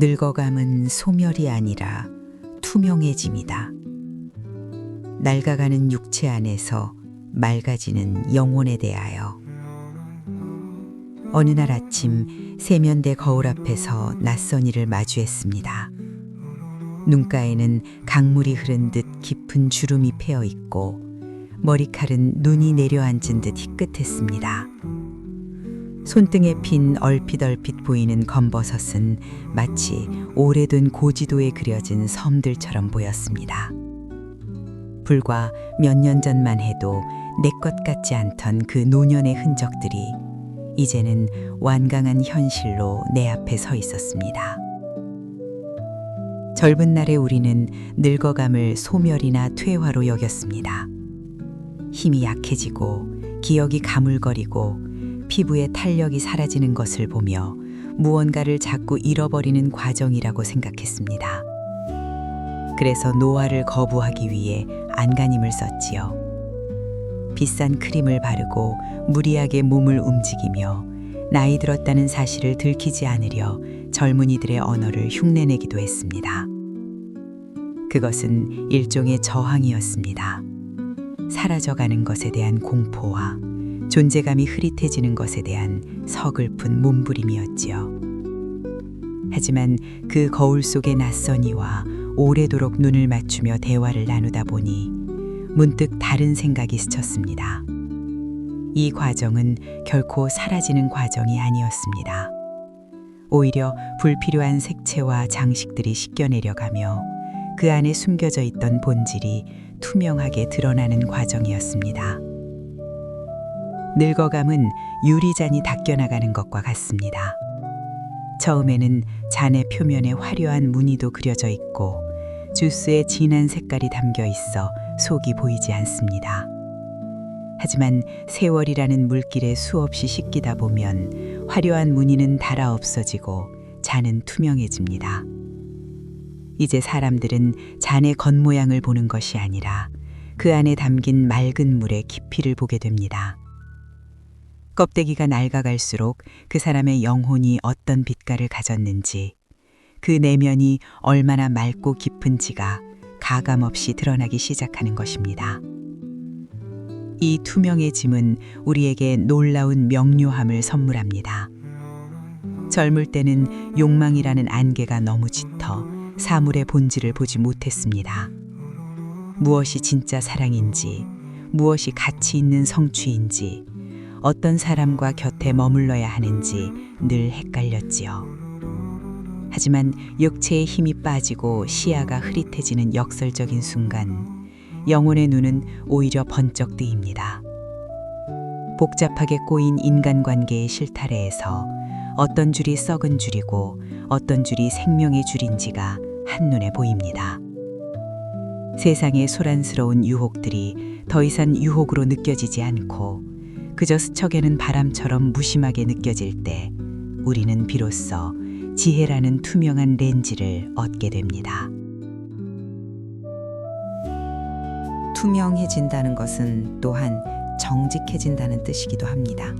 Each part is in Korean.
늙어감은 소멸이 아니라 투명해짐이다. 낡아가는 육체 안에서 맑아지는 영혼에 대하여. 어느 날 아침 세면대 거울 앞에서 낯선 이를 마주했습니다. 눈가에는 강물이 흐른 듯 깊은 주름이 패어 있고 머리칼은 눈이 내려앉은 듯 희끗했습니다. 손등에 핀 얼핏얼핏 보이는 검버섯은 마치 오래된 고지도에 그려진 섬들처럼 보였습니다. 불과 몇 년 전만 해도 내 것 같지 않던 그 노년의 흔적들이 이제는 완강한 현실로 내 앞에 서 있었습니다. 젊은 날의 우리는 늙어감을 소멸이나 퇴화로 여겼습니다. 힘이 약해지고 기억이 가물거리고 피부의 탄력이 사라지는 것을 보며 무언가를 자꾸 잃어버리는 과정이라고 생각했습니다. 그래서 노화를 거부하기 위해 안간힘을 썼지요. 비싼 크림을 바르고 무리하게 몸을 움직이며 나이 들었다는 사실을 들키지 않으려 젊은이들의 언어를 흉내내기도 했습니다. 그것은 일종의 저항이었습니다. 사라져가는 것에 대한 공포와 존재감이 흐릿해지는 것에 대한 서글픈 몸부림이었지요. 하지만 그 거울 속의 낯선 이와 오래도록 눈을 맞추며 대화를 나누다 보니 문득 다른 생각이 스쳤습니다. 이 과정은 결코 사라지는 과정이 아니었습니다. 오히려 불필요한 색채와 장식들이 씻겨내려가며 그 안에 숨겨져 있던 본질이 투명하게 드러나는 과정이었습니다. 늙어감은 유리잔이 닦여나가는 것과 같습니다. 처음에는 잔의 표면에 화려한 무늬도 그려져 있고 주스에 진한 색깔이 담겨 있어 속이 보이지 않습니다. 하지만 세월이라는 물길에 수없이 씻기다 보면 화려한 무늬는 닳아 없어지고 잔은 투명해집니다. 이제 사람들은 잔의 겉모양을 보는 것이 아니라 그 안에 담긴 맑은 물의 깊이를 보게 됩니다. 껍데기가 낡아갈수록 그 사람의 영혼이 어떤 빛깔을 가졌는지, 그 내면이 얼마나 맑고 깊은지가 가감없이 드러나기 시작하는 것입니다. 이 투명해짐은 우리에게 놀라운 명료함을 선물합니다. 젊을 때는 욕망이라는 안개가 너무 짙어 사물의 본질을 보지 못했습니다. 무엇이 진짜 사랑인지, 무엇이 가치 있는 성취인지, 어떤 사람과 곁에 머물러야 하는지 늘 헷갈렸지요. 하지만 육체의 힘이 빠지고 시야가 흐릿해지는 역설적인 순간, 영혼의 눈은 오히려 번쩍 뜨입니다. 복잡하게 꼬인 인간관계의 실타래에서 어떤 줄이 썩은 줄이고 어떤 줄이 생명의 줄인지가 한눈에 보입니다. 세상의 소란스러운 유혹들이 더 이상 유혹으로 느껴지지 않고 그저 스쳐가는 바람처럼 무심하게 느껴질 때 우리는 비로소 지혜라는 투명한 렌즈를 얻게 됩니다. 투명해진다는 것은 또한 정직해진다는 뜻이기도 합니다.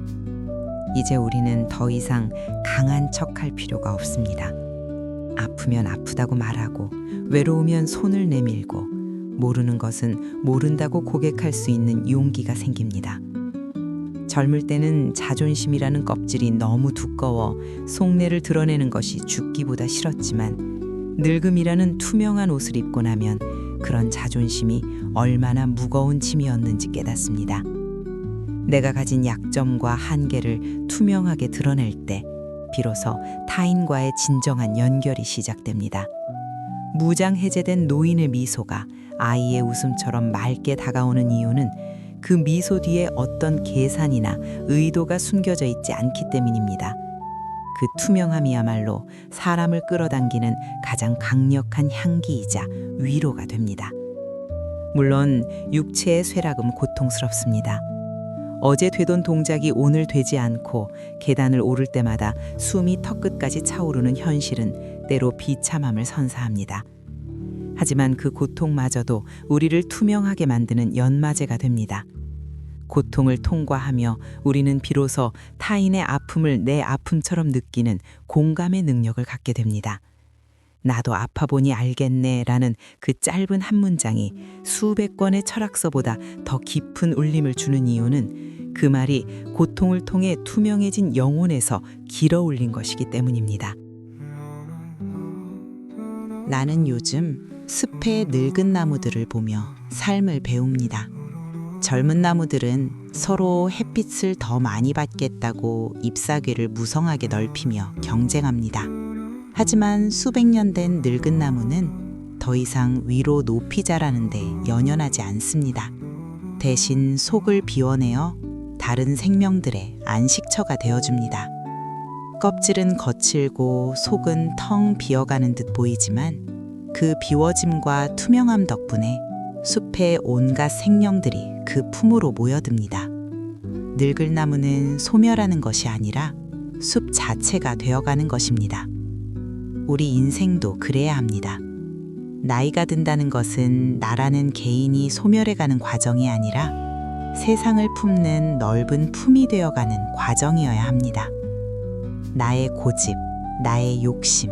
이제 우리는 더 이상 강한 척할 필요가 없습니다. 아프면 아프다고 말하고 외로우면 손을 내밀고 모르는 것은 모른다고 고백할 수 있는 용기가 생깁니다. 젊을 때는 자존심이라는 껍질이 너무 두꺼워 속내를 드러내는 것이 죽기보다 싫었지만 늙음이라는 투명한 옷을 입고 나면 그런 자존심이 얼마나 무거운 짐이었는지 깨닫습니다. 내가 가진 약점과 한계를 투명하게 드러낼 때 비로소 타인과의 진정한 연결이 시작됩니다. 무장해제된 노인의 미소가 아이의 웃음처럼 맑게 다가오는 이유는 그 미소 뒤에 어떤 계산이나 의도가 숨겨져 있지 않기 때문입니다. 그 투명함이야말로 사람을 끌어당기는 가장 강력한 향기이자 위로가 됩니다. 물론 육체의 쇠락은 고통스럽습니다. 어제 되던 동작이 오늘 되지 않고 계단을 오를 때마다 숨이 턱끝까지 차오르는 현실은 때로 비참함을 선사합니다. 하지만 그 고통마저도 우리를 투명하게 만드는 연마제가 됩니다. 고통을 통과하며 우리는 비로소 타인의 아픔을 내 아픔처럼 느끼는 공감의 능력을 갖게 됩니다. 나도 아파 보니 알겠네 라는 그 짧은 한 문장이 수백 권의 철학서보다 더 깊은 울림을 주는 이유는 그 말이 고통을 통해 투명해진 영혼에서 길어 올린 것이기 때문입니다. 나는 요즘 숲의 늙은 나무들을 보며 삶을 배웁니다. 젊은 나무들은 서로 햇빛을 더 많이 받겠다고 잎사귀를 무성하게 넓히며 경쟁합니다. 하지만 수백 년 된 늙은 나무는 더 이상 위로 높이 자라는데 연연하지 않습니다. 대신 속을 비워내어 다른 생명들의 안식처가 되어줍니다. 껍질은 거칠고 속은 텅 비어가는 듯 보이지만 그 비워짐과 투명함 덕분에 숲의 온갖 생명들이 그 품으로 모여듭니다. 늙을 나무는 소멸하는 것이 아니라 숲 자체가 되어가는 것입니다. 우리 인생도 그래야 합니다. 나이가 든다는 것은 나라는 개인이 소멸해가는 과정이 아니라 세상을 품는 넓은 품이 되어가는 과정이어야 합니다. 나의 고집, 나의 욕심,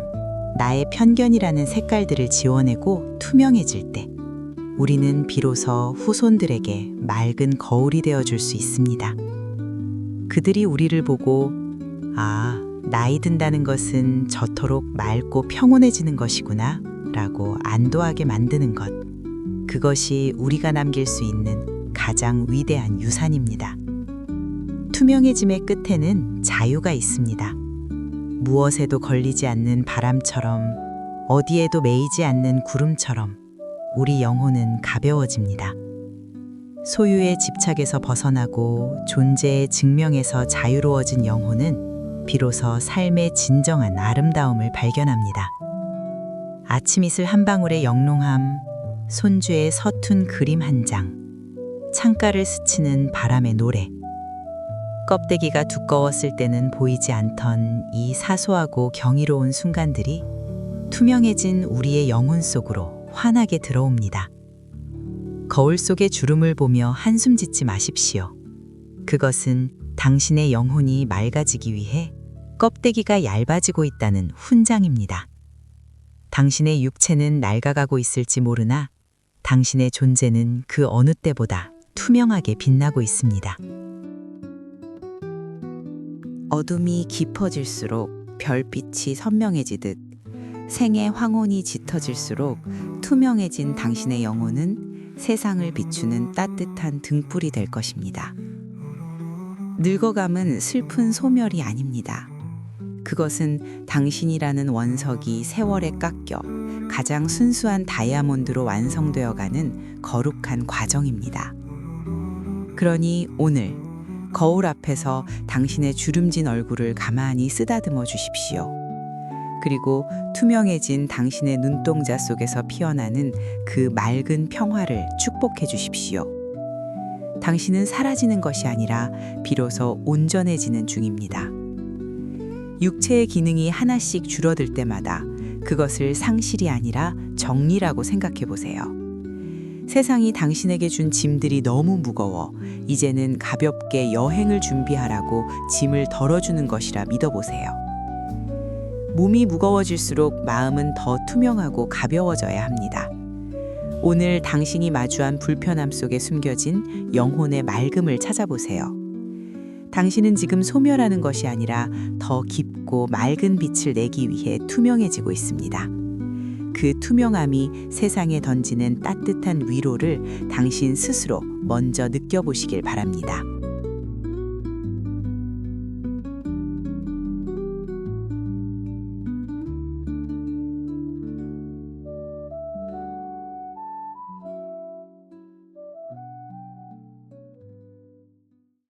나의 편견이라는 색깔들을 지워내고 투명해질 때 우리는 비로소 후손들에게 맑은 거울이 되어줄 수 있습니다. 그들이 우리를 보고 나이 든다는 것은 저토록 맑고 평온해지는 것이구나 라고 안도하게 만드는 것. 그것이 우리가 남길 수 있는 가장 위대한 유산입니다. 투명해짐의 끝에는 자유가 있습니다. 무엇에도 걸리지 않는 바람처럼 어디에도 매이지 않는 구름처럼 우리 영혼은 가벼워집니다. 소유의 집착에서 벗어나고 존재의 증명에서 자유로워진 영혼은 비로소 삶의 진정한 아름다움을 발견합니다. 아침 이슬 한 방울의 영롱함, 손주의 서툰 그림 한 장, 창가를 스치는 바람의 노래. 껍데기가 두꺼웠을 때는 보이지 않던 이 사소하고 경이로운 순간들이 투명해진 우리의 영혼 속으로 환하게 들어옵니다. 거울 속의 주름을 보며 한숨 짓지 마십시오. 그것은 당신의 영혼이 맑아지기 위해 껍데기가 얇아지고 있다는 훈장입니다. 당신의 육체는 낡아가고 있을지 모르나 당신의 존재는 그 어느 때보다 투명하게 빛나고 있습니다. 어둠이 깊어질수록 별빛이 선명해지듯 생의 황혼이 짙어질수록 투명해진 당신의 영혼은 세상을 비추는 따뜻한 등불이 될 것입니다. 늙어감은 슬픈 소멸이 아닙니다. 그것은 당신이라는 원석이 세월에 깎여 가장 순수한 다이아몬드로 완성되어가는 거룩한 과정입니다. 그러니 오늘 거울 앞에서 당신의 주름진 얼굴을 가만히 쓰다듬어 주십시오. 그리고 투명해진 당신의 눈동자 속에서 피어나는 그 맑은 평화를 축복해 주십시오. 당신은 사라지는 것이 아니라 비로소 온전해지는 중입니다. 육체의 기능이 하나씩 줄어들 때마다 그것을 상실이 아니라 정리라고 생각해 보세요. 세상이 당신에게 준 짐들이 너무 무거워 이제는 가볍게 여행을 준비하라고 짐을 덜어주는 것이라 믿어보세요. 몸이 무거워질수록 마음은 더 투명하고 가벼워져야 합니다. 오늘 당신이 마주한 불편함 속에 숨겨진 영혼의 맑음을 찾아보세요. 당신은 지금 소멸하는 것이 아니라 더 깊고 맑은 빛을 내기 위해 투명해지고 있습니다. 그 투명함이 세상에 던지는 따뜻한 위로를 당신 스스로 먼저 느껴보시길 바랍니다.